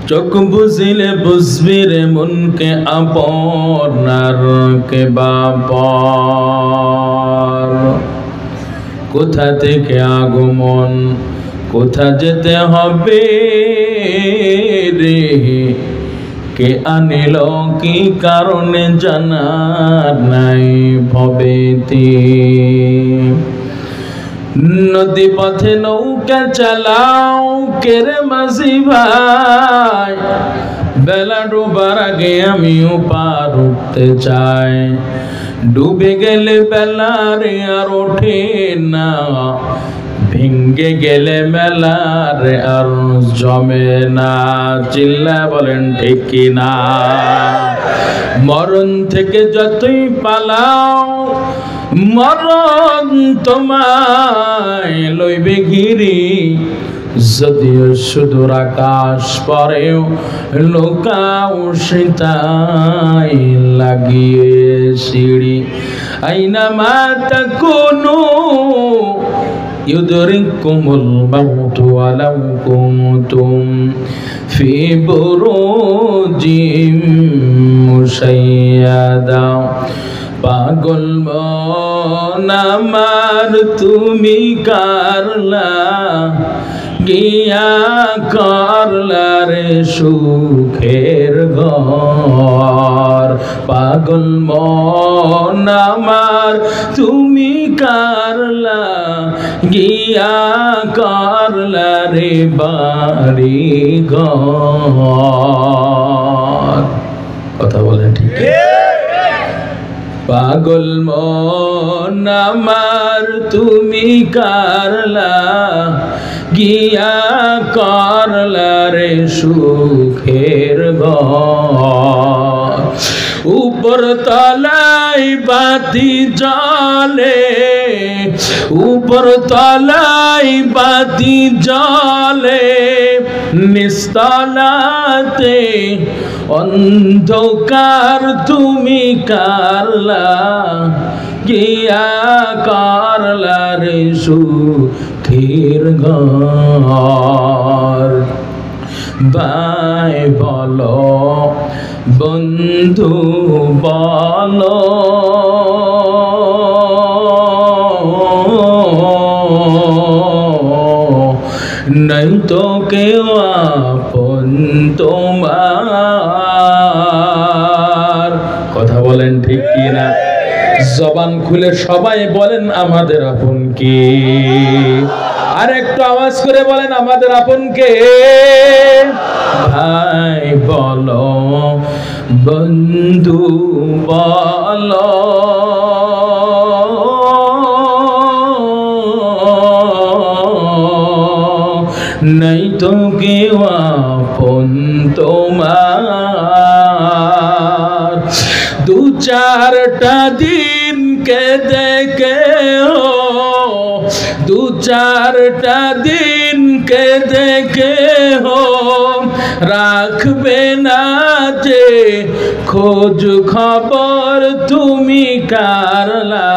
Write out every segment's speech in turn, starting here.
চোখ বুঝিলে বুঝবি রে মনকে আপনার কে বাপর। কোথা থেকে আগমন, কোথা যেতে হবে রে, কে আনিল কি কারণে জানার নাই ভবেতে। নদী পথে নৌকা চালাও কেরে মাঝি ভাই, বেলা ডুবার আগে আমিও পার উঠতে চাই। ডুবে গেলে বেলা রে আর ওঠে না, ভেঙ্গে গেলে মেলা রে আর জমে না। চিল্লা বলেন ঠিক কিনা? মরণ থেকে যতই পালাও মরণ তোমায় লইবে ঘিরি। যদিও সুদূর আকাশ পরেও লোকাও সেটাই লাগিয়ে সিঁড়ি। আইনা মাতা কোনো ইউদরিকুমুল মাউতু ওয়ালাউ কুনতুম ফি বুরুজিম মুশাইয়াদা। পাগল মন আমার তুমি কারলা, গিয়া করলা রে সুখের ঘর। পাগল মন আমার তুমি কারলা, গিয়া করলা রে বাড়ি ঘর। কথা বলেন ঠিক? পাগল মন আমার তুমি কারলা, গিয়া করলা রে সুখের ঘর। উপর তলায় বাতি জ্বলে, উপর তলায় বাতি জ্বলে, নিস্তলাতে অন্ধকার তুমি কারলা, গিয়া করলা রে সুখের ঘর। ভাই বলো বন্ধু বলো, নাই তো কেউ আপন তোমার। কথা বলেন ঠিক কিনা? জবান খুলে সবাই বলেন আমাদের আপন কে? আর একটু আওয়াজ করে বলেন আমাদের আপন কে? ভাই বলো বন্ধু বলো, নাই তো কেউ আপন তোমার। দু চারটা দিন কে দেখে হো, দু চারটা দিন কে দেখে হো, রাখবে না যে খোঁজ খবর তুমি কারলা,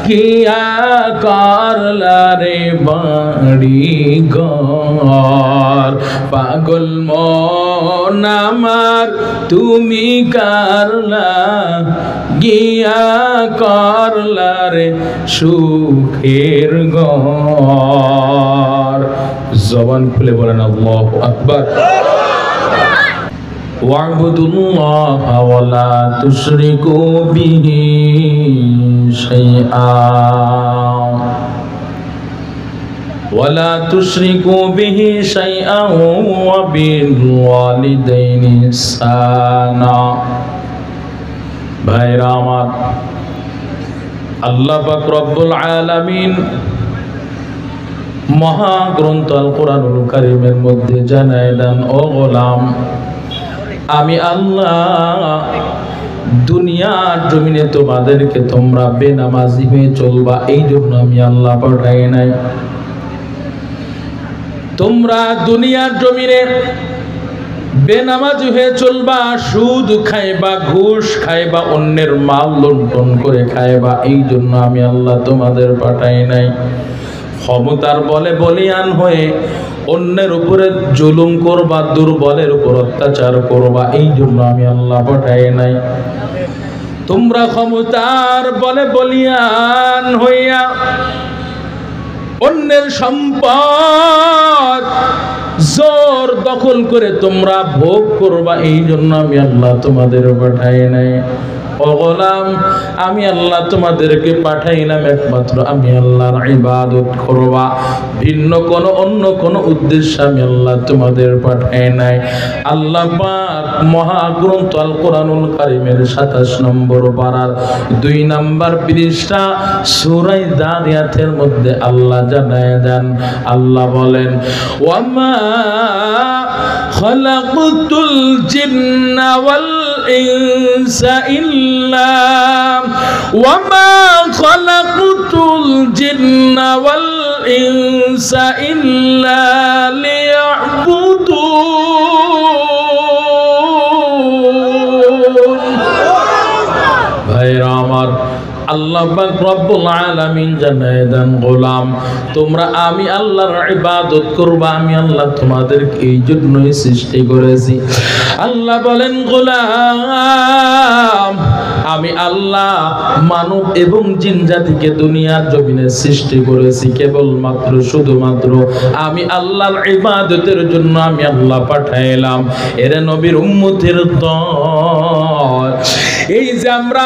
কিয়া করলা রে বাড়ি ঘর। পাগল মন আমার তুমি কারলা, গিয়া করলা রে সুখের ঘর। জবান খুলে বলেন আল্লাহু আকবার। ওয়া'বুদুল্লাহা ওয়া লা তুশরিকু বিহি শাইআ, ওয়া লা তুশরিকু বিহি শাইআ ওয়া বিল ওয়ালিদাইনি ইহসানা। ভাইরা আমার, আল্লাহ পাক রব্বুল আলামিন মহাগ্রন্থ আল কোরআনুল কারীমের মধ্যে জানায় দেন, ও গোলাম, আমি আল্লাহ দুনিয়ার জমিনে তোমাদেরকে তোমরা বেনামাজি হয়ে চলবা, এই জন্য আমি আল্লাহ পাঠাই নাই। তোমরা দুনিয়ার জমিনে বেনামাজি হয়ে চলবা, সুদ খাইবা, ঘুষ খাইবা, অন্যের মাল লুণ্ঠন করে খাইবা, এই জন্য আমি আল্লাহ তোমাদের পাঠাই নাই। ক্ষমতার বলে বলিয়ান হয়ে অন্যের উপরে জুলুম করবা, দুর্বলের উপর অত্যাচার করবা, এই জন্য আমি আল্লাহ পাঠাই নাই। তোমরা ক্ষমতার বলে বলিয়ান হইয়া অন্যের সম্পদ জোর দখল করে তোমরা ভোগ করবা, এই জন্য আমি আল্লাহ তোমাদের পাঠাই নাই। ও গোলাম, আমি আল্লাহ তোমাদেরকে পাঠাইলাম একমাত্র আমি আল্লাহর ইবাদত করবা, ভিন্ন কোনো অন্য কোনো উদ্দেশ্যে আমি আল্লাহ তোমাদের পাঠাই নাই। আল্লাহ পাক মহাগ্রন্থ আল কোরআনুল কারীমের 27 নম্বর পারার 2 নম্বর পৃষ্ঠা সূরা যারিয়াতের মধ্যে আল্লাহ জানায় দেন, আল্লাহ বলেন, ওয়ামা খালাকুতুল জিন্না ওয়াল ইনসা ইল্লা ওয়ামা খালাকুতুল জিন্না ওয়াল ইনসা ইল্লা লিয়াবুদুন। ভাইরা আমার, আল্লাহ পাক রব্বুল আলামিন জানায় দেন, গোলাম তোমরা আমি আল্লাহর ইবাদত করবা, আমি আল্লাহ তোমাদেরকে এই জন্যই সৃষ্টি করেছি। আল্লাহ বলেন, গোলাম আমি আল্লাহ মানব এবং জিন জাতিকে দুনিয়ার জমিনে সৃষ্টি করেছি কেবলমাত্র শুধুমাত্র আমি আল্লাহর ইবাদতের জন্য আমি আল্লাহ পাঠাইলাম। এরে নবীর উম্মতের দল, এই যে আমরা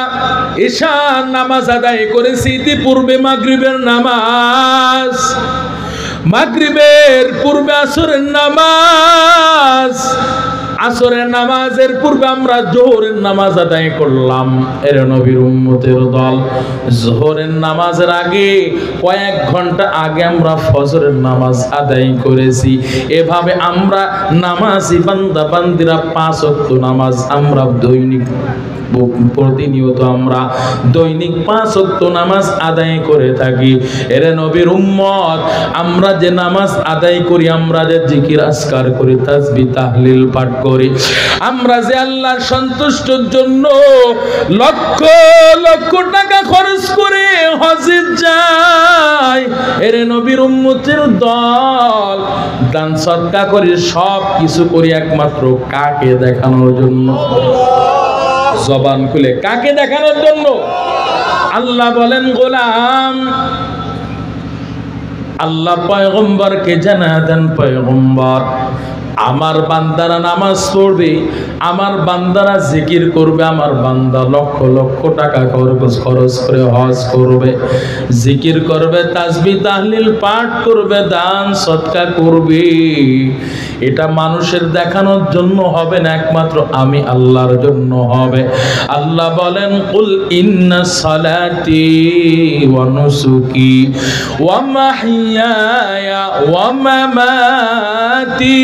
ঈশার নামাজ আদায় করেছি, ইতিপূর্বে মাগরিবের নামাজ, মাগরিবের পূর্বে আসরের নামাজ, আসরের নামাজের পূর্বে আমরা জোহরের নামাজ আদায় করলাম। এর নবীর উম্মতের দল, জোহরের নামাজের আগে কয়েক ঘন্টা আগে আমরা ফজরের নামাজ আদায় করেছি। এভাবে আমরা নামাজি বান্দা বান্দিরা 5 ওয়াক্ত নামাজ আমরা দৈনিক প্রতিনিয়ত আমরা দৈনিক 5 ওয়াক্ত নামাজ আদায় করে থাকি। এর নবীর উম্মত, আমরা যে নামাজ আদায় করি, আমরা যে জিকির আজকার করি, তাসবিহ তাহলিল পাঠ করি, আমরা যে আল্লাহর সন্তুষ্টির জন্য লক্ষ লক্ষ টাকা খরচ করে হজে যাই, এর নবীর উম্মতের দল দান সদকা করি, সব কিছু করি একমাত্র কাকে দেখানোর জন্য? জবান খুলে কাকে দেখানোর জন্য? আল্লাহ বলেন, গোলাম আল্লাহ পয়গম্বরকে জানা দেন, পয়গম্বর আমার বান্দারা নামাজ পড়বে, আমার বান্দারা জিকির করবে, আমার বান্দা লক্ষ লক্ষ টাকা খরচ করে হজ করবে, জিকির করবে, তাসবিহ তাহলিল পাঠ করবে, দান সদকা করবে। এটা মানুষের দেখানোর জন্য হবে না, একমাত্র আমি আল্লাহর জন্য হবে। আল্লাহ বলেন, কুল ইন্না সালাতি ওয়া নুসুকি ওয়া মাহইয়ায়া ওয়া মামাতি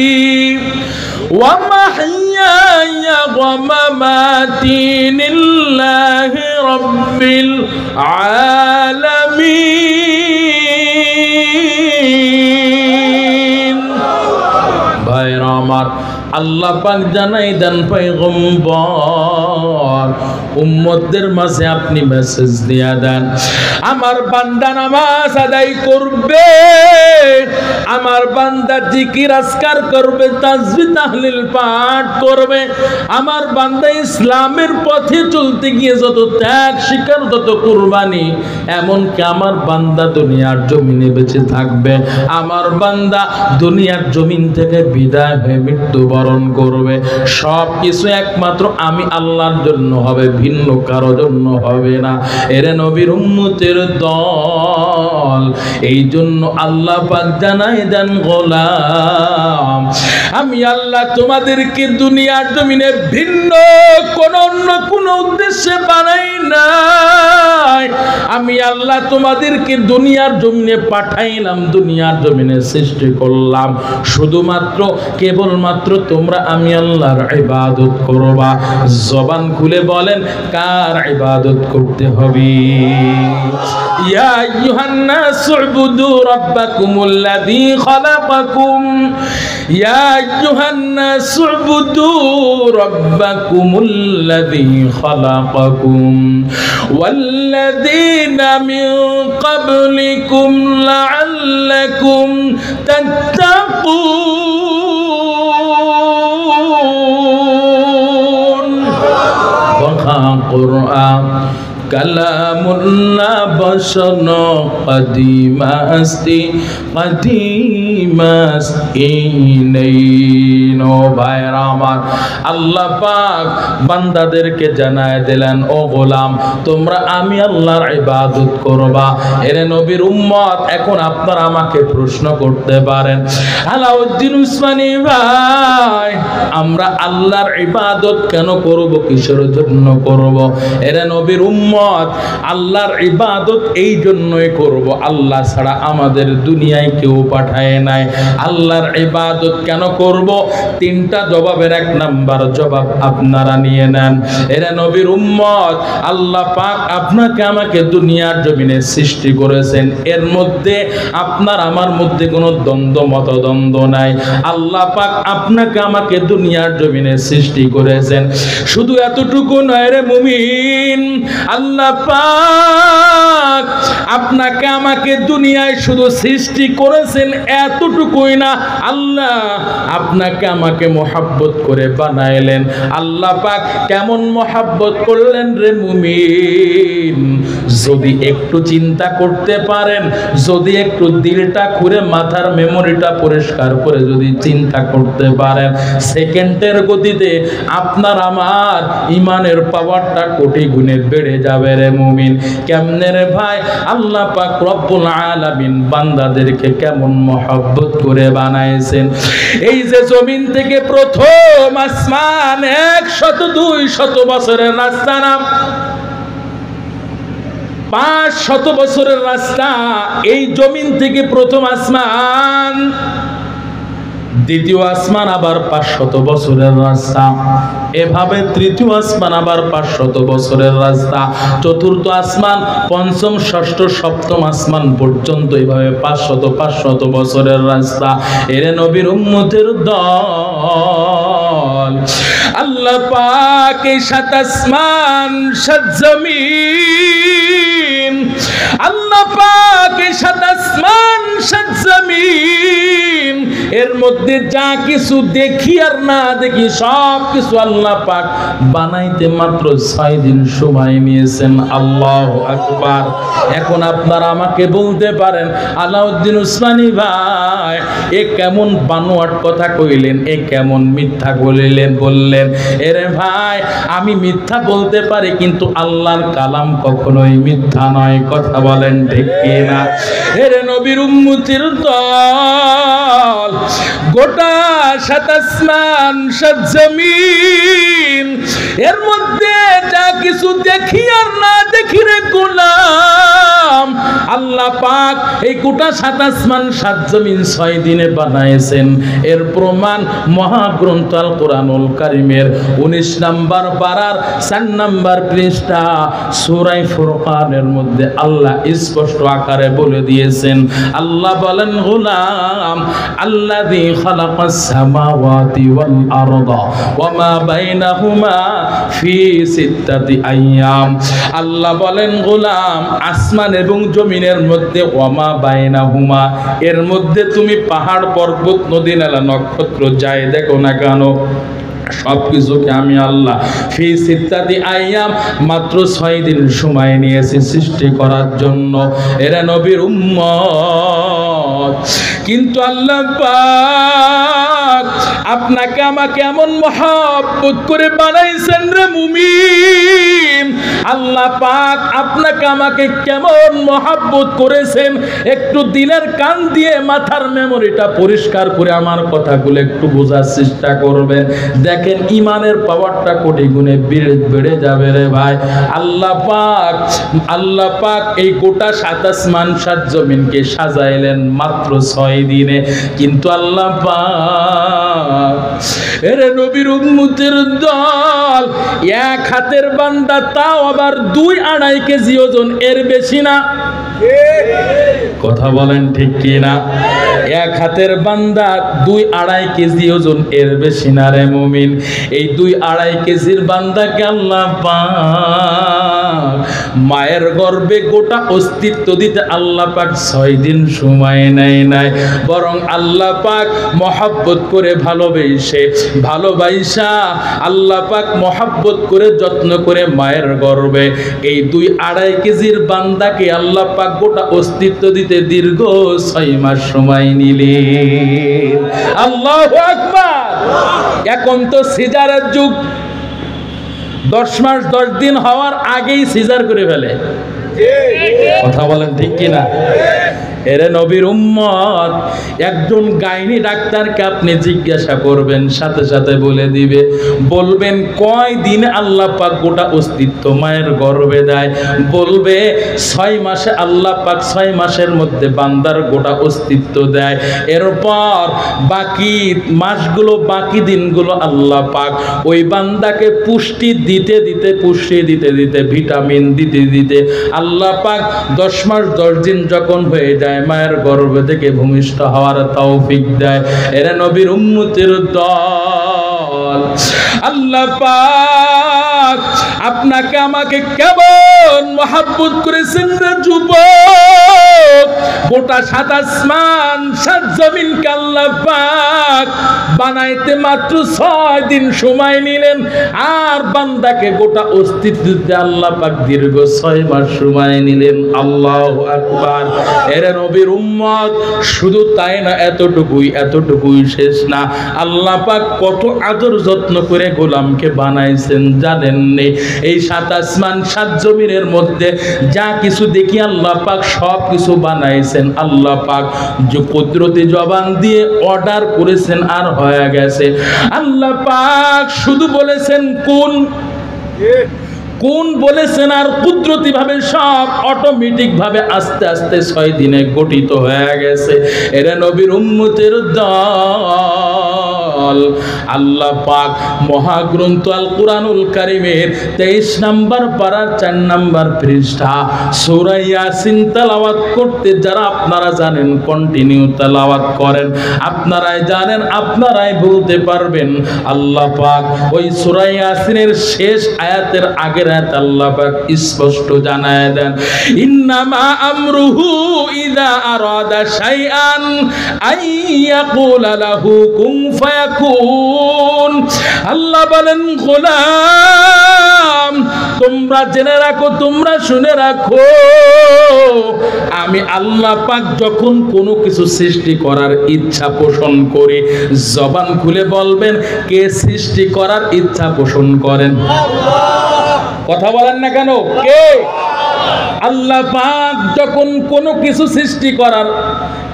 ওয়া মাহইয়ায়া ওয়া মামাতি লিল্লাহি রাব্বিল আলামিন। ভাইরা আমার, আল্লাহ পাক জানাই দেন, পয়গম্বর উম্মতদের মাঝে আপনি মেসেজ দিয়া দেন, আমার বান্দা নামাজ আদায় করবে, আমার বান্দা জিকির আজকার করবে, তাসবিহ তাহলিল পাঠ করবে, আমার বান্দা ইসলামের পথে চলতে গিয়ে যত ত্যাগ স্বীকার, যত কুরবানি, এমনকি আমার বান্দা দুনিয়ার জমিনে বেঁচে থাকবে, আমার বান্দা দুনিয়ার জমিন থেকে বিদায় হয়ে মৃত্যুবরণ করবে, সব কিছু একমাত্র আমি আল্লাহর জন্য হবে, ভিন্ন কারো জন্য হবে না। এরে নবীর উম্মতের দল, এই জন্য আল্লাহ পাক জানাই দেন, গোলাম আমি আল্লাহ তোমাদেরকে দুনিয়ার জমিনে ভিন্ন কোন অন্য কোন উদ্দেশ্যে বানাই নাই, আমি আল্লাহ তোমাদেরকে দুনিয়ার জমিনে পাঠাইলাম, দুনিয়ার জমিনে সৃষ্টি করলাম শুধুমাত্র কেবলমাত্র তোমরা আমি আল্লাহর ইবাদত করবা। জবান খুলে বলেন কার ইবাদত করতে হবে? ইয়া আইয়ুহান নাস উবুদু রাব্বাকুমুল্লাযী খালাকাকুম ইয়া আইয়ুহান নাস উবুদু রাব্বাকুমুল্লাযী খালাকাকুম ওয়াল্লাযীনা মিন ক্বাবলিকুম লাআল্লাকুম তাত্তাকুন। কুরআন কালামুল্লাহ বসন কদিমাস্তি নো ভাইরা আমার, আল্লাহ পাক বান্দাদেরকে জানায় দিলেন ও গোলাম তোমরা আমি আল্লাহর ইবাদত করবা। এরে নবীর উম্মত, এখন আপনারা আমাকে প্রশ্ন করতে পারেন আলাউদ্দিন উসমানী ভাই, আমরা আল্লাহর ইবাদত কেন করব, কিসের জন্য করব? এরে নবীর উম্মত, আল্লাহর ইবাদত এই জন্যই করব, আল্লাহ ছাড়া আমাদের দুনিয়ায় কেউ পাঠায় নাই। আল্লাহর ইবাদত কেন করব? তিনটা জবাবের এক নাম্বার জবাব আপনারা নিয়ে নেন। এরা নবীর উম্মত, আল্লাহ পাক আপনাকে আমাকে দুনিয়ার জমিনে সৃষ্টি করেছেন, এর মধ্যে আপনার আমার মধ্যে কোনো দ্বন্দ্ব মতদ্বন্দ্ব নাই। আল্লাহ পাক আপনাকে আমাকে দুনিয়ার জমিনে সৃষ্টি করেছেন, শুধু এতটুকু নয় রে মুমিন, আল্লাহ পাক আপনাকে আমাকে দুনিয়ায় শুধু সৃষ্টি করেছেন এতটুকুই না, আল্লাহ আপনাকে আমাকে মোহাব্বত করে বানাইলেন। আল্লাহ পাক কেমন মোহাব্বত করলেন রে মুমিন, যদি একটু চিন্তা করতে পারেন, যদি একটু দিলটা খুলে মাথার মেমোরিটা পরিষ্কার করে যদি চিন্তা করতে পারেন, সেকেন্ডের গতিতে আপনার আমার ইমানের পাওয়ারটা কোটি গুণে বেড়ে যাবে রে মুমিন। কেমনে রে ভাই? আল্লাহ পাক রব্বুল আলামিন বান্দাদেরকে কেমন মহব্বত করে বানাইছেন। এই যে জমিন থেকে প্রথম আসমান 100-200 বছরের রাস্তা না, 500 বছরের রাস্তা, এই জমিন থেকে প্রথম আসমান, দ্বিতীয় আসমান আবার 500 বছরের রাস্তা, এভাবে তৃতীয় আসমান আবার 500 বছরের রাস্তা, চতুর্থ আসমান, পঞ্চম, ষষ্ঠ, সপ্তম আসমান পর্যন্ত এভাবে 500 বছরের রাস্তা। এরে নবীর উম্মতের দল, আল্লাহ পাক এই 7 আসমান 7 জমিন, আল্লাহ পাক এই 7 আসমান 7 জমিন, এর মধ্যে যা কিছু দেখি আর না দেখি সব কিছু আল্লাহ পাক বানাইতে মাত্র 6 দিন সময় নিয়েছেন। আল্লাহু আকবার। এখন আপনারা আমাকে বলতে পারেন আলাউদ্দিন উসমানী ভাই, এ কেমন বানোয়াট কথা কইলেন, এ কেমন মিথ্যা বললেন? এরে ভাই, আমি মিথ্যা বলতে পারি কিন্তু আল্লাহর কালাম কখনোই মিথ্যা নয়, কথা বলেন ঠিক কিনা? এরে নবীর উম্মতের দল, গোটা 7 আসমান 7 জমিন, এর মধ্যে যা কিছু দেখি আর না দেখি রে গোলাম, আল্লাহ পাক এই গোটা 7 আসমান 7 জমিন 6 দিনে বানাইছেন। এর প্রমাণ মহাগ্রন্থ আল কোরআনুল কারীমের 19 নম্বর পারার 4 নম্বর পৃষ্ঠা সূরা ফুরকানের মধ্যে আল্লাহ স্পষ্ট আকারে বলে দিয়েছেন। আল্লাহ বলেন, গোলাম আল্লাযী খালাকাস সামাওয়াতি ওয়াল আরদা ওয়া মা বাইনাহুমা ফি 6 আইয়াম। আল্লাহ বলেন, গোলাম আসমান এবং জমিনের মধ্যে ওয়া মা বাইনাহুমা, এর মধ্যে তুমি পাহাড়, পর্বত, নদী, নালা, নক্ষত্র যাই দেখো না কেন, সবকিছুকে আমি আল্লাহ ফি 6 আইয়াম মাত্র 6 দিন সময় নিয়েছি সৃষ্টি করার জন্য। এরা নবীর উম্মত, কিন্তু আল্লাহ পাক আপনাকে আমাকে এমন মহব্বত করে বানাইছেন রে মুমিন, আল্লাহ পাক আপনাকে আমাকে কেমন মহব্বত করেছেন, একটু দিলের কান দিয়ে মাথার মেমোরিটা পরিষ্কার করে আমার কথাগুলো একটু বোঝার চেষ্টা করবেন। দেখেন ইমানের পাওয়ারটা কোটি গুণে বেড়ে যাবে রে ভাই। আল্লাহ পাক এই গোটা 7 আসমান 7 জমিনকে সাজাইলেন মাত্র 6 দিনে। কিন্তু আল্লাহ পাক এরে নবীর উম্মতের দল, এক হাতের বান্দা, তাও আবার 2-2.5 কেজি ওজন, এর বেশি না। কথা বলেন ঠিক কি না? এক হাতের বান্দা 2-2.5 কেজি ওজন, এর বেশি না রে মুমিন। এই 2-2.5 কেজির বান্দাকে আল্লাহ পাক মায়ের গর্ভে গোটা অস্তিত্ব দিতে আল্লাহ পাক 6 দিন সময় নেয় নাই, বরং আল্লাহ পাক মহব্বত করে ভালোবাসা আল্লাহ পাক মহব্বত করে যত্ন করে মায়ের গর্ভে এই 2-2.5 কেজির বান্দাকে আল্লাহ পাক গোটা অস্তিত্ব দিতে দীর্ঘ 6 মাস সময় নিলেন। আল্লাহু আকবার। এখন তো সিজারের যুগ, 10 মাস 10 দিন হওয়ার আগেই সিজার করে ফেলে। কথা বলেন ঠিক কিনা? এরে নবীর উম্মত, একজন গাইনি ডাক্তারকে আপনি জিজ্ঞাসা করবেন, সাথে সাথে বলে দিবে, বলবেন কয় দিন আল্লাহ পাক গোটা অস্তিত্ব মায়ের গর্ভে দেয়, বলবে 6 মাসে আল্লাহ পাক 6 মাসের মধ্যে বান্দার গোটা অস্তিত্ব দেয়। এরপর বাকি মাসগুলো, বাকি দিনগুলো আল্লাহ পাক ওই বান্দাকে পুষ্টি দিতে দিতে ভিটামিন দিতে আল্লাহ পাক 10 মাস 10 দিন যখন হয়ে যায় মায়ের গর্ভ থেকে ভূমিষ্ঠ হওয়ার তৌফিক দেয়। এরা নবীর উম্মতের দল, আল্লাহ পাক আপনাকে আমাকে কেমন মহব্বত করেছেন রে যুবক। গোটা 7 আসমান 7 জমিনকে আল্লাহ পাক বানাইতে মাত্র 6 দিন সময় নিলেন, আর বান্দাকে গোটা অস্তিত্বে আল্লাহ পাক দীর্ঘ 6 মাস সময় নিলেন। আল্লাহু আকবার। এরা নবীর উম্মত, শুধু তাই না, এতটুকুই শেষ না, আল্লাহ পাক কত আদর যত্ন করে গোলামকে বানাইছেন জানেন নে? এই 7 আসমান 7 জমিনের মধ্যে যা কিছু দেখি আল্লাহ পাক সব কিছু বানাইছেন। আল্লাহ পাক যে কুদরতি জবান দিয়ে অর্ডার করেছেন আর হয়ে গেছে। আল্লাহ পাক শুধু বলেছেন কোন বলেছেন, আর কুদরতি ভাবে সব অটোমেটিক ভাবে আস্তে আস্তে 6 দিনে গঠিত হয়ে গেছে। এরা নবীর উম্মতের দল। আল্লাহ পাক মহাগ্রন্থ আল কুরআনুল কারীমের 23 নম্বর পারার 4 নম্বর পৃষ্ঠা সূরা ইয়াসিন তেলাওয়াত করতে যারা আপনারা জানেন, কন্টিনিউ তেলাওয়াত করেন, আপনারাই জানেন, আপনারাই বলতে পারবেন। আল্লাহ পাক ওই সূরা ইয়াসিনের শেষ আয়াতের আগের আয়াত আল্লাহ পাক স্পষ্ট জানায় দেন, ইন্নামা আমরুহু ইযা আরাদা শাইআন আইয়াকুলা লাহু কুন ফায়াকুন। আল্লাহ বলেন, গোলাম তোমরা জেনে রাখো, তোমরা শুনে রাখো, আমি আল্লাহ পাক যখন কোনো কিছু সৃষ্টি করার ইচ্ছা পোষণ করি, জবান খুলে বলবেন কে সৃষ্টি করার ইচ্ছা পোষণ করেন? কথা বলেন না কেন? কে? আল্লাহ পাক যখন কোনো কিছু সৃষ্টি করার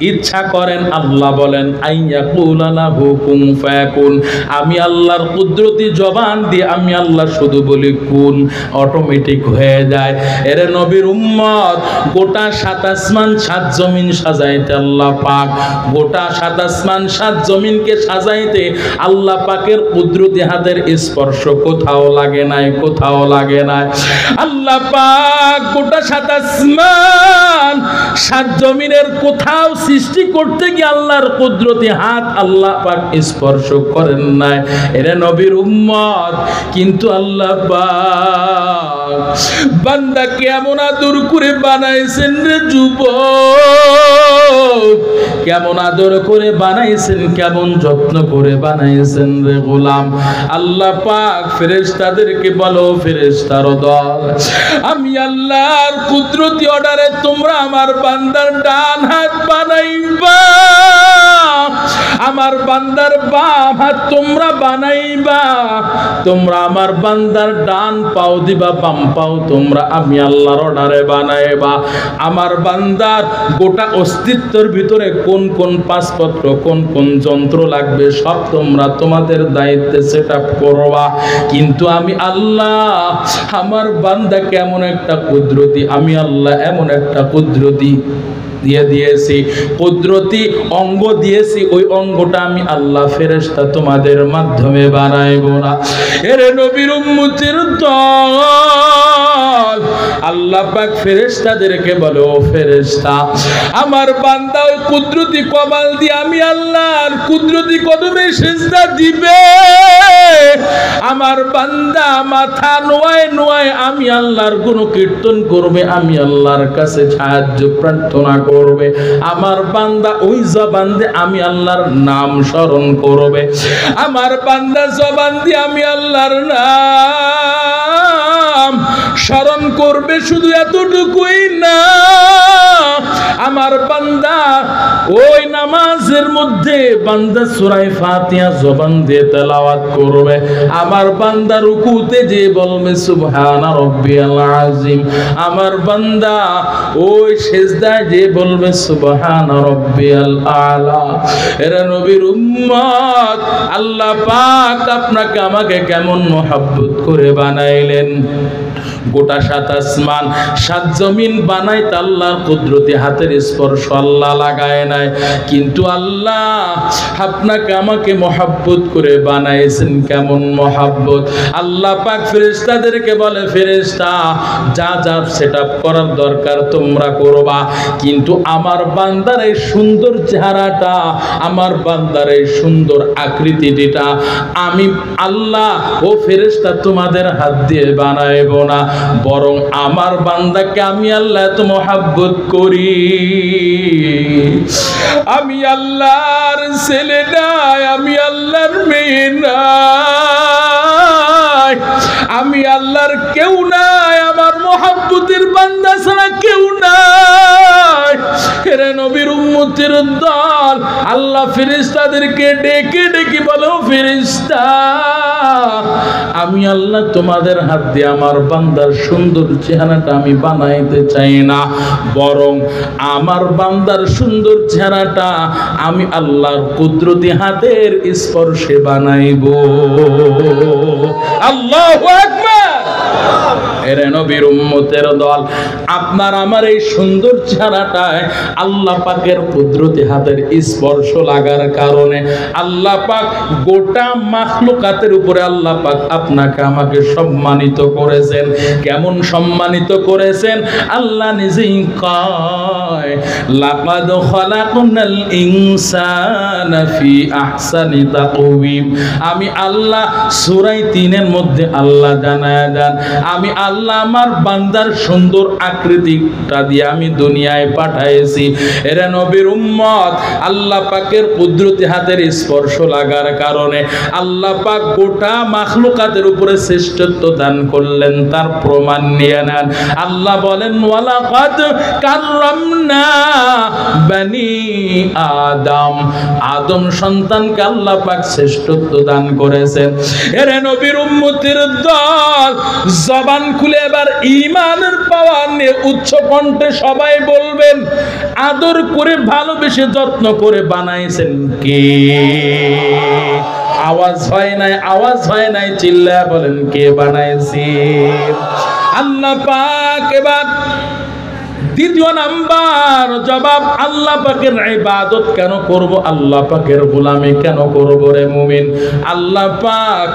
ইচ্ছা করেন, আল্লাহ বলেন আইয়াকুলা লাহু কুন ফায়াকুন। আমি আল্লাহর কুদরতি জবান দিয়ে আমি আল্লাহ শুধু বলি কুন, অটোমেটিক হয়ে যায়। এর নবীর উম্মত, গোটা 7 আসমান 7 জমিন সাজাইতে আল্লাহ পাক, গোটা 7 আসমান 7 জমিনকে সাজাইতে আল্লাহ পাকের কুদরতি হাতের স্পর্শ কোথাও লাগে নাই। আল্লাহ পাক গোটা 7 আসমান 7 জমিনের কোথাও সৃষ্টি করতে গিয়ে আল্লাহর কুদরতি হাত আল্লাহ পাক স্পর্শ করেন নাই। এরা নবীর উম্মত, কিন্তু আল্লাহ পাক বান্দাকে এমন আদর করে বানাইছেন রে যুবক, কেমন আদর করে বানাইছেন, কেমন যত্ন করে বানাইছেন রে গোলাম। আল্লাহ পাক ফেরেশতাদেরকে বলো, ফেরেশতার দল, আমি আল্লাহ আল্লাহর কুদরতি অর্ডারে তোমরা আমার বান্দার ডান হাত বানাইবা, আমার বান্দার বাম হাত তোমরা বানাইবা, তোমরা আমার বান্দার ডান পাও দিবা, বাম পাও তোমরা আমি আল্লাহর অর্ডারে বানাইবা। আমার বান্দার গোটা অস্তিত্বের ভিতরে কোন কোন পাসপত্র, কোন কোন যন্ত্র লাগবে সব তোমরা তোমাদের দায়িত্বে সেট আপ করবা। কিন্তু আমি আল্লাহ আমার বান্দা কেমন একটা কুদরতি, আমি আল্লাহ এমন একটা কুদরতি দিয়ে দিয়েছি, কুদরতি অঙ্গ দিয়েছি, ওই অঙ্গটা আমি আল্লাহ ফেরেশতা তোমাদের মাধ্যমে বানাইব না। এরে নবীর উম্মতের দল, আল্লাহ পাক ফেরেশতাদেরকে বলে, ও ফেরেশতা আমার বান্দা ওই কুদরতি কমাল দিয়ে আমি আল্লাহর কুদরতি কদমে সিজদা দিবে, আমার বান্দা মাথা নোয়ায় নোয়ায় আমি আল্লাহর গুণকীর্তন করবে, আমি আল্লাহর কাছে সাহায্য প্রার্থনা করবে, আমার বান্দা ওই জবান দিয়ে আমি আল্লাহর নাম স্মরণ করবে, আমার বান্দা জবান দিয়ে আমি আল্লাহর নাম স্মরণ করবে। শুধু এতটুকুই না, আমার বান্দা ওই নামাজের মধ্যে বান্দা সূরা ফাতিহা জবান দিয়ে তেলাওয়াত করবে, আমার বান্দা রুকুতে যে বলবে সুবহানা রাব্বিয়াল আযীম, আমার বান্দা ওই সিজদায় যে বলবে সুবহানা রাব্বিয়াল আলা। এরা নবীর উম্মত, আল্লাহ পাক আপনাকে আমাকে কেমন মহব্বত করে বানাইলেন। গোটা সাত আসমান সাত জমিন বানাইতে আল্লাহর কুদরতি হাতের স্পর্শ আল্লাহ লাগায় নাই, কিন্তু আল্লাহ আপনাকে আমাকে মহব্বত করে বানাইছেন। কেমন মহব্বত! আল্লাহ পাক ফেরেশতাদেরকে বলে, ফেরেশতা যা যা সেটআপ করার দরকার তোমরা করবা, কিন্তু আমার বান্দার এই সুন্দর চেহারাটা, আমার বান্দার এই সুন্দর আকৃতিটা আমি আল্লাহ ও ফেরেশতা তোমাদের হাত দিয়ে বানাইব না, বরং আমার বান্দাকে আমি আল্লাহ এত মহব্বত করি, আমি আল্লাহর ছেলে নাই, আমি আল্লাহর মেয়ে নাই, আমি আল্লাহর কেউ নাই, আমার মহব্বতের বান্দা ছাড়া কেউ নাই। হেরে নবীর উম্মতের দল, আল্লাহ ফেরেশতাদেরকে ডেকে ডেকে বলো, ফেরেশতা আমি আল্লাহ তোমাদের হাত দিয়ে আমার বান্দার সুন্দর চেহারাটা আমি বানাইতে চাই না, বরং আমার বান্দার সুন্দর চেহারাটা আমি আল্লাহর কুদরতি হাতের স্পর্শে বানাইব। আল্লাহু আকবার! এরে নবীর উম্মতের দল, আপনার আমার এই সুন্দর চেহারাটায় আল্লাহ পাকের কুদরতি হাতের স্পর্শ লাগার কারণে আল্লাহ পাক গোটা মাখলুকাতের উপরে আল্লাহ পাক আপনাকে আমাকে সম্মানিত করেছেন। কেমন সম্মানিত করেছেন? আল্লাহ নিজেই কয়, লাকাদ খালাকনাল ইনসানা ফি আহসানি তাকওয়িম। আমি আল্লাহ সূরা ৩ এর মধ্যে আল্লাহ জানায়া দেন, আমি আল্লাহ আমার বান্দার সুন্দর আকৃতিটা দিয়ে আমি দুনিয়ায় পাঠাইছি। এরা নবীর উম্মত, আল্লাহ পাকের কুদরতি হাতের স্পর্শ লাগার কারণে আল্লাহ পাক গোটা মাখলুকাতের উপরে শ্রেষ্ঠত্ব দান করলেন। তার প্রমাণ নিয়ে নেন। আল্লাহ বলেন, ওয়ালাকাদ কাররামনা বনি আদম। আদম সন্তানকে আল্লাহ পাক শ্রেষ্ঠত্ব দান করেছেন। এরে নবীর উম্মতের দল, জবান খুলে এবার ঈমানের পাওয়ার নিয়ে উচ্চ কণ্ঠে সবাই বলবেন, আদর করে ভালোবেসে যত্ন করে বানাইছেন কে? আওয়াজ হয় নাই, আওয়াজ হয় নাই, চিল্লায়া বলেন কে বানাইছে? আল্লাহ পাক। এবার দ্বিতীয় নাম্বার জবাব, আল্লাহ পাকের ইবাদত কেন করব, আল্লাহ পাকের গোলামি কেন করব রে মুমিন? আল্লাহ পাক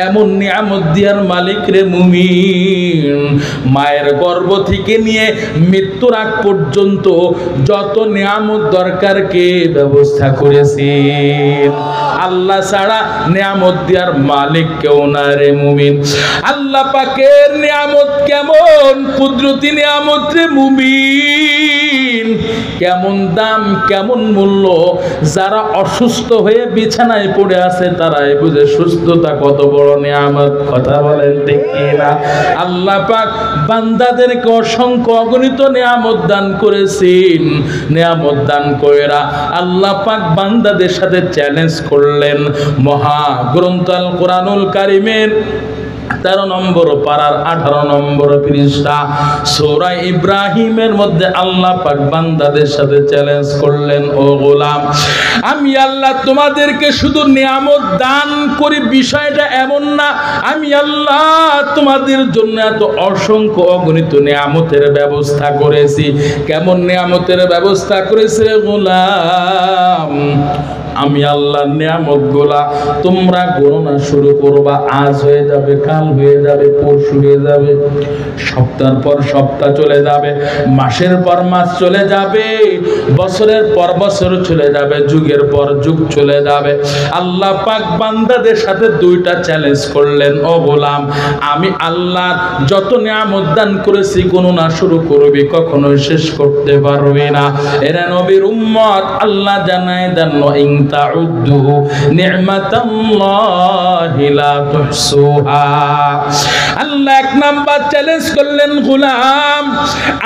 এমন নিয়ামত দিয়ার মালিক রে মুমিন, মায়ের গর্ভ থেকে নিয়ে মৃত্যুর আগ পর্যন্ত যত নিয়ামত দরকার কে ব্যবস্থা করেছেন? আল্লাহ ছাড়া নিয়ামত দিয়ার মালিক কেউ না রে মুমিন। আল্লাহ পাকের নিয়ামত কেমন কুদরতি নিয়ামত রে মুমিন। কেমন দাম, কেমন মূল্য। যারা অসুস্থ হয়ে বিছানায় পড়ে আছে তারাই বুঝে সুস্থতা কত বড় নিয়ামত। কথা বলেন ঠিক কিনা? আল্লাহ পাক বান্দাদেরকে অসংখ্য অগণিত নিয়ামত দান করেছেন। নিয়ামত দান কইরা আল্লাহ পাক বান্দাদের সাথে চ্যালেঞ্জ করলেন। মহাগ্রন্থ আল কোরআনুল কারীমের 13 নম্বর পারার 18 নম্বর পৃষ্ঠা সূরা ইব্রাহিমের মধ্যে আল্লাহ পাক বান্দাদের সাথে চ্যালেঞ্জ করলেন, ও গোলাম, আমি আল্লাহ তোমাদেরকে শুধু নিয়ামত দান করি বিষয়টা এমন না, আমি আল্লাহ তোমাদের জন্য এত অসংখ্য অগণিত নিয়ামতের ব্যবস্থা করেছি। কেমন নিয়ামতের ব্যবস্থা করেছে গোলাম? আমি আল্লাহর নিয়ামতগুলা তোমরা গণনা শুরু করবা। আজ হয়ে যাবে, কাল হয়ে যাবে, পরশু হয়ে যাবে, সপ্তাহ পর সপ্তাহ চলে যাবে, মাসের পর মাস চলে যাবে, বছরের পর বছর চলে যাবে, যুগের পর যুগ চলে যাবে। আল্লাহ পাক বান্দাদের সাথে দুইটা চ্যালেঞ্জ করলেন, ও গোলাম, আমি আল্লাহ যত নিয়ামত দান করেছি গণনা শুরু করবি, কখনোই শেষ করতে পারবি না। এরা নবীর উম্মত, আল্লাহ জানায় দেন, তাউদ্দু নি'মাতাল্লাহি লা তুহসুহা। আল্লাহ এক নাম্বার চ্যালেঞ্জ করলেন, গোলাম,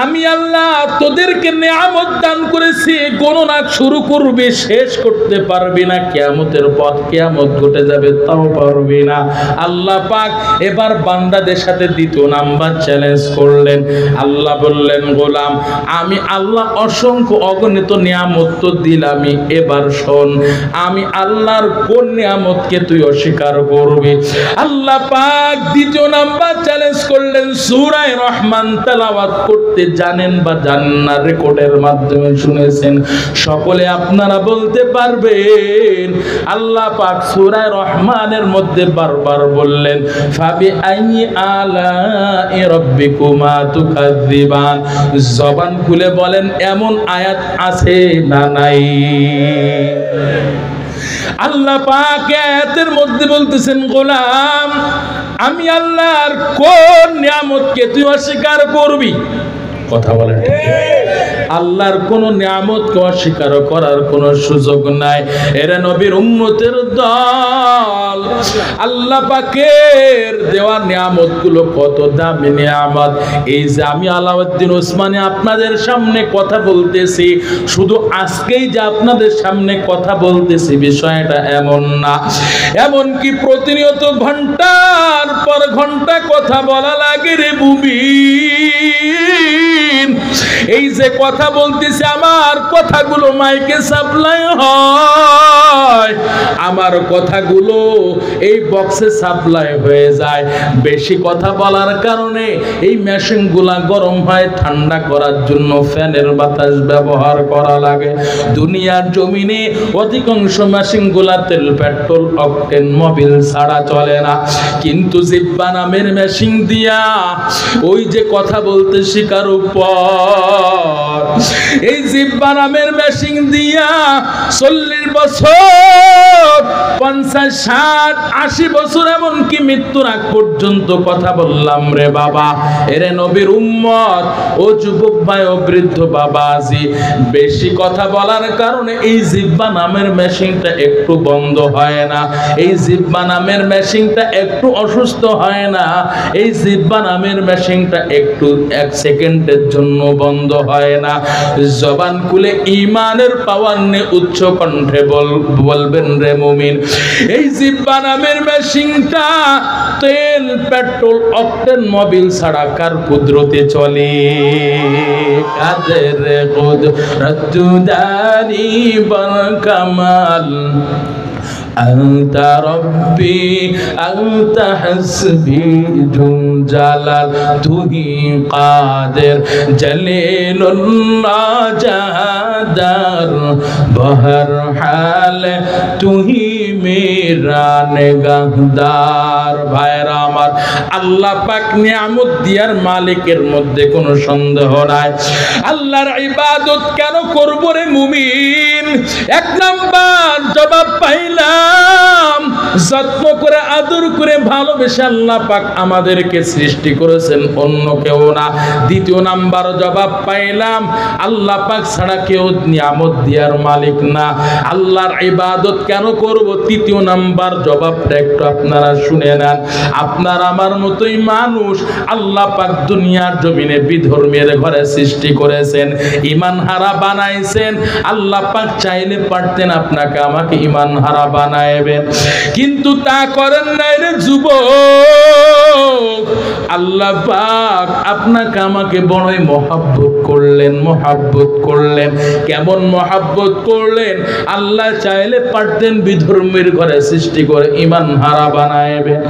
আমি আল্লাহ তোদেরকে নিয়ামত দান করেছি, গণনা শুরু করবি, শেষ করতে পারবি না, কিয়ামতের পথ কিয়ামত ঘটে যাবে, তাও পারবি না। আল্লাহ পাক এবার বান্দাদের সাথে দ্বিতীয় নাম্বার চ্যালেঞ্জ করলেন। আল্লাহ বললেন, গোলাম, আমি আল্লাহ অসংখ্য অগণিত নিয়ামত তো দিলামই, এবার শোন, আমি আল্লাহর কোন নিয়ামতকে তুই অস্বীকার করবি? আল্লাহ পাক দ্বিতীয় নাম্বার চ্যালেঞ্জ করলেন। সূরা রহমান তেলাওয়াত করতে জানেন বা জানেন না, রেকর্ডের মাধ্যমে শুনেছেন, সকলে আপনারা বলতে পারবেন। আল্লাহ পাক সূরা রহমানের মধ্যে বারবার বললেন, ফাবি আইয়ি আলাই রাব্বিকুমা তুকাযযিবান। জবান খুলে বলেন, এমন আয়াত আছে না নাই? আল্লাহ পাক আয়াতের মধ্যে বলতেছেন, গোলাম, আমি আল্লাহর কোন নিয়ামতকে তুই অস্বীকার করবি? কথা বলেন, আল্লাহর কোন নিয়ামতকে অস্বীকার করার কোন সুযোগ নাই। এরা নবীর উম্মতের দল, আল্লাহ পাকের দেওয়া নিয়ামতগুলো কত দামি নিয়ামত। এই যে আমি আলাউদ্দিন ওসমানী আপনাদের সামনে কথা বলতেছি, শুধু আজকেই যে আপনাদের সামনে কথা বলতেছি বিষয়টা এমন না, এমনকি প্রতিনিয়ত ঘন্টার পর ঘন্টা কথা বলা লাগে রে মুমিন। এই যে কথা বলতেছি, আমার কথাগুলো মাইকে সাপ্লাই হয়, আমার কথাগুলো এই বক্সে সাপ্লাই হয়ে যায়। বেশি কথা বলার কারণে এই মেশিনগুলা গরম হয়, ঠান্ডা করার জন্য ফ্যানের বাতাস ব্যবহার করা লাগে। দুনিয়ার জমিনে অধিকাংশ মেশিনগুলা তেল, পেট্রোল, অকটেন, মোবিল ছাড়া চলে না, কিন্তু জিহ্বা নামের মেশিন দিয়া ওই যে কথা বলতে শিকার উপর, এই জিহ্বা নামের মেশিন দিয়া 40 বছর, 50, 60, 80 বছর, এমনকি মৃত্যুর আগ পর্যন্ত কথা বললাম রে বাবা। এরে নবীর উম্মত, ও যুবক ভাই, ও বৃদ্ধ বাবাজি, বেশি কথা বলার কারণে এই জিহ্বা নামের মেশিনটা একটু বন্ধ হয় না, এই জিহ্বা নামের মেশিনটা একটু অসুস্থ হয় না, এই জিহ্বা নামের মেশিনটা একটু 1 সেকেন্ডের জন্য বন্ধ হয় না। জবান খুলে ঈমানের পাওয়ার নিয়ে উচ্চ কণ্ঠে বলবেন রে মুমিন, এই জিহ্বা নামের মেশিনটা তেল, পেট্রোল, অকটেন, মোবিল ছাড়া কার কুদরতে চলে? কাদের কুদরত জানি বল কামাল, আনতা রব্বি আনতা হাসবি জুল জালাল, তুহি কাদের জলিলুল্লাহ জাহাদার, বহর হাল তুহি মেরা নিগাহদার। ভাইরা আমার, আল্লাহ পাক নিয়ামত দিয়ার মালিকের মধ্যে কোনো সন্দেহ নাই। আল্লাহর ইবাদত কেন করব রে মুমিন? 1 নাম্বার জবাব পাইলাম, যত্ন করে আদর করে ভালোবেসে আল্লাহ পাক আমাদেরকে সৃষ্টি করেছেন, অন্য কেউ না। দ্বিতীয় নাম্বার জবাব পাইলাম, আল্লাহ পাক ছাড়া কেউ নিয়ামত দেওয়ার মালিক না। আল্লাহর ইবাদত কেন করব? তৃতীয় নাম্বার জবাবটা একটু আপনারা শুনে নেন। আপনার আমার মতোই মানুষ আল্লাহ পাক দুনিয়ার জমিনে বিধর্মের ঘরে সৃষ্টি করেছেন, ঈমান হারা বানাইছেন। আল্লাহ পাক চাইলে পারতেন আপনাকে আমাকে ঈমান হারা বানাইবেন, কিন্তু তা করেন নাই রে যুবক। আল্লাহ পাক আপনাকে আমাকে বড়ই মহব্বত করলেন, মহব্বত করলেন। কেমন মহব্বত করলেন? আল্লাহ চাইলে পারতেন বিধর্মের ঘরে সৃষ্টি করে ঈমান হারা বানাইবেন।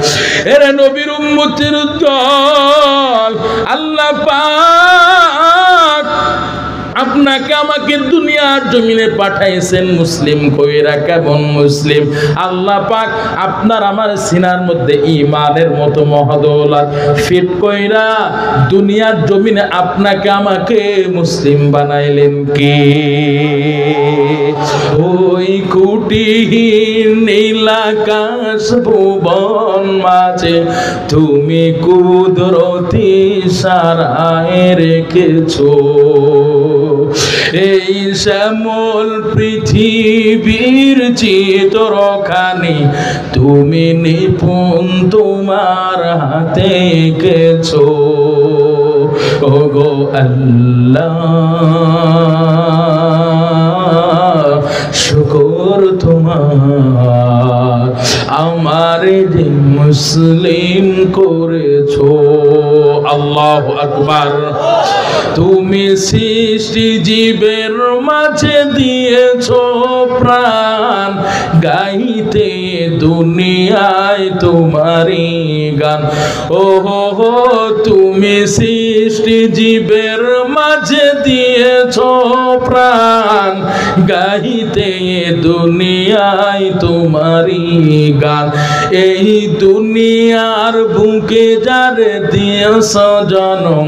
এরে নবীর উম্মতের দল, আল্লাহ পাক আপনাকে আমাকে দুনিয়ার জমিনে পাঠাইছেন মুসলিম কইরা। কেমন মুসলিম? আল্লাহ পাক আপনার আমার সিনার মধ্যে ঈমানের মতো মহদৌলত ফিট কইরা দুনিয়ার জমিনে আপনাকে আমাকে মুসলিম বানাইলেন কে? ওই কুটিহীন নীলাকাশ ভুবন মাঝে তুমি কুদরতি সারায় রেখেছো। এই শ্যামল পৃথিবীর চিত্রখানি তুমি নিপুণ তোমার হাতে এঁকেছো। ওগো আল্লাহ, শুকর তোমার, আমারে যে মুসলিম করেছো। আল্লাহু আকবার। তুমি সৃষ্টি জীবের মাঝে দিয়েছো প্রাণ, গাইতে দুনিয়ায় তোমারই গান। ও হো, তুমি সৃষ্টি জীবের মাঝে দিয়েছো প্রাণ, গাইতে দুনিয়ায় তোমারই গান। এই দুনিয়ার বুকে যারে দিয়েছ জনম,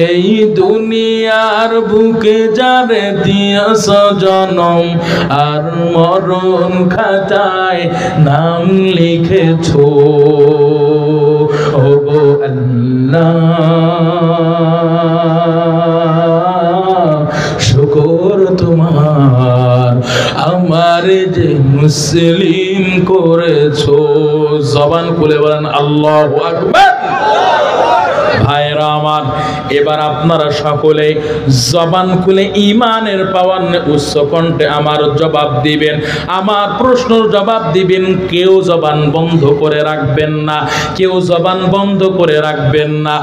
এই দুনিয়ার বুকে যারে দিয়েছ জনম, আর মরণ খাতায় নাম লিখেছো। ওগো আল্লাহ, শুকর তোমার, আমার যে মুসলিম করেছো। জবান খুলে বলেন আল্লাহু আকবার। ভাইরা আমার, এবার আপনারা সকলে জবান খুলে ঈমানের পাওয়ার উচ্চ কণ্ঠে আমার জবাব দিবেন, আমার প্রশ্নের জবাব দিবেন। কেউ জবান বন্ধ করে রাখবেন না, কেউ জবান বন্ধ করে রাখবেন না।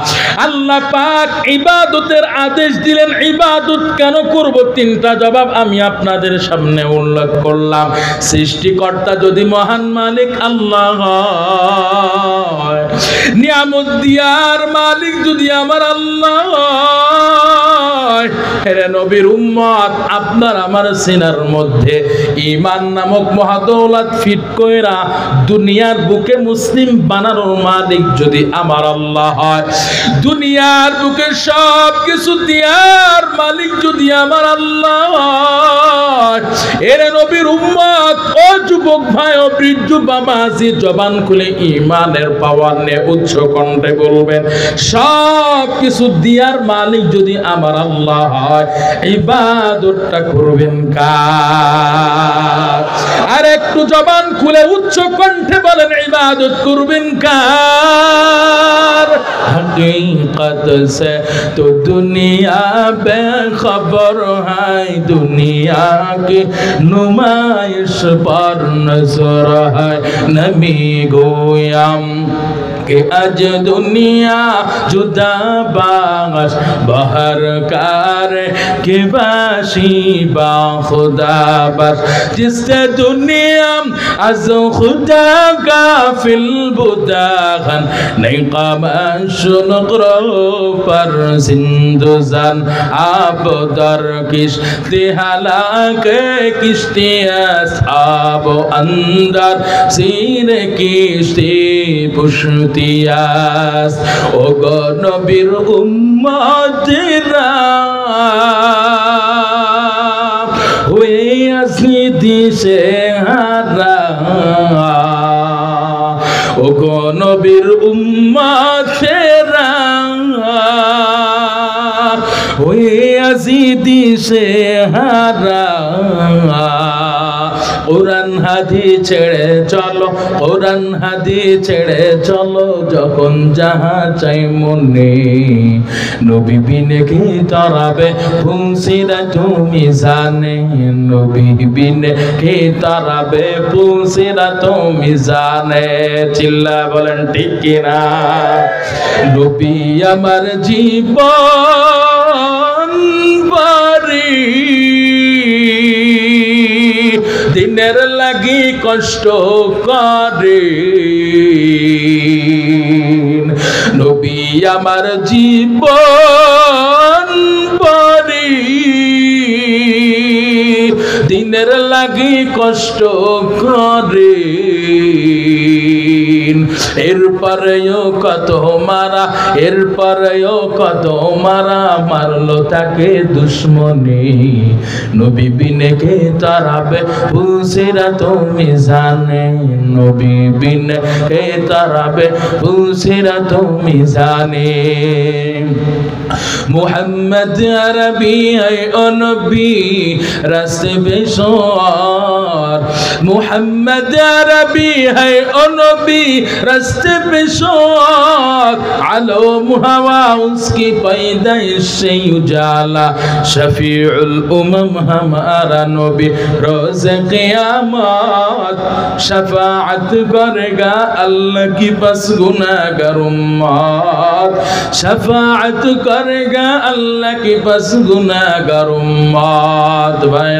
আল্লাহ পাক ইবাদতের আদেশ দিলেন, ইবাদত কেন করব? তিনটা জবাব আমি আপনাদের সামনে উল্লেখ করলাম। সৃষ্টিকর্তা যদি মহান মালিক আল্লাহ হয়, নিয়ামত দিয়ার মালিক যদি আমার আল্লাহ, হেরে নবীর উম্মত, আপনার আমার সিনার মধ্যে ঈমান নামক মহাদৌলত ফিট কইরা দুনিয়ার বুকে মুসলিম বানানোর মালিক যদি আমার আল্লাহ হয়, দুনিয়ার বুকে সব কিছু দিয়ার মালিক যদি আমার আল্লাহ হয়, এরে নবীর উম্মত, ও যুবক ভাই ও বৃদ্ধ বাবা, আজি জবান খুলে ঈমানের পাওয়ার নিয়ে উচ্চ কণ্ঠে বলবেন, সব কিছু দিয়ার মালিক যদি আমার আল্লাহ হয়, ইবাদতটা করবেন কার? আর একটু জবান খুলে উচ্চ কণ্ঠে বলেন, ইবাদত করবেন কার? हकीकत से तो दुनिया बेखबर है, दुनिया की नुमाइश पर नजर है। नबी गोयाम कि अज दुनिया जुदा बागश बहर कार के बाशी बा खुदा बस, जिससे दुनिया अज खुदा गाफिल बुदागन नहीं कामश नकरो पर जिंदुजन आप दर किश्ती हालाके किश्ती अस्हाब अंदर सीर किश्ती पुष्टियास। ओ गो नबीर उम्मतिरा हुए আসিদি সে হারা ও গো নবীর উম্মতেরা ওই আসিদি সে হারা কোরআন হাদিস ছেড়ে চলো, কোরআন হাদিস ছেড়ে চলো, যখন যাহা চাই মনে নবী বিনে কি তরাবে ফুলসিরা তুমি জানে, নবী বিনে কি তরাবে ফুলসিরা তুমি জানে। চিল্লা বলেন ঠিক কিনা? নবী আমার জীবন বাড়ি, দিনের লাগি কষ্ট করে, নবী আমার জীবন বাড়ি, দিনের লাগি কষ্ট করে। এরপরেও কত মারা, এরপরেও কত মারা, মারলো তাকে দুশ্মনী, নবী বিনে কে তারাবে ফুলসিরা তুমি জানে, নবী বিনে কে তারাবে ফুলসিরা তুমি জানে। মুহাম্মদ আরবি है ओ नबी रास्ते बेशोर, मुहम्मद अरबी है ओ नबी रास्ते बेशोर, आलम हवा उसकी पैदाइश से उजाला, शफीउल उमम हमारा नबी रोज क़यामत, शफाअत करेगा अल्लाह की बस गुनाहगार उम्मत, शफाअत करेगा अल्लाह की बस गुनाहगार उम्मत। भाई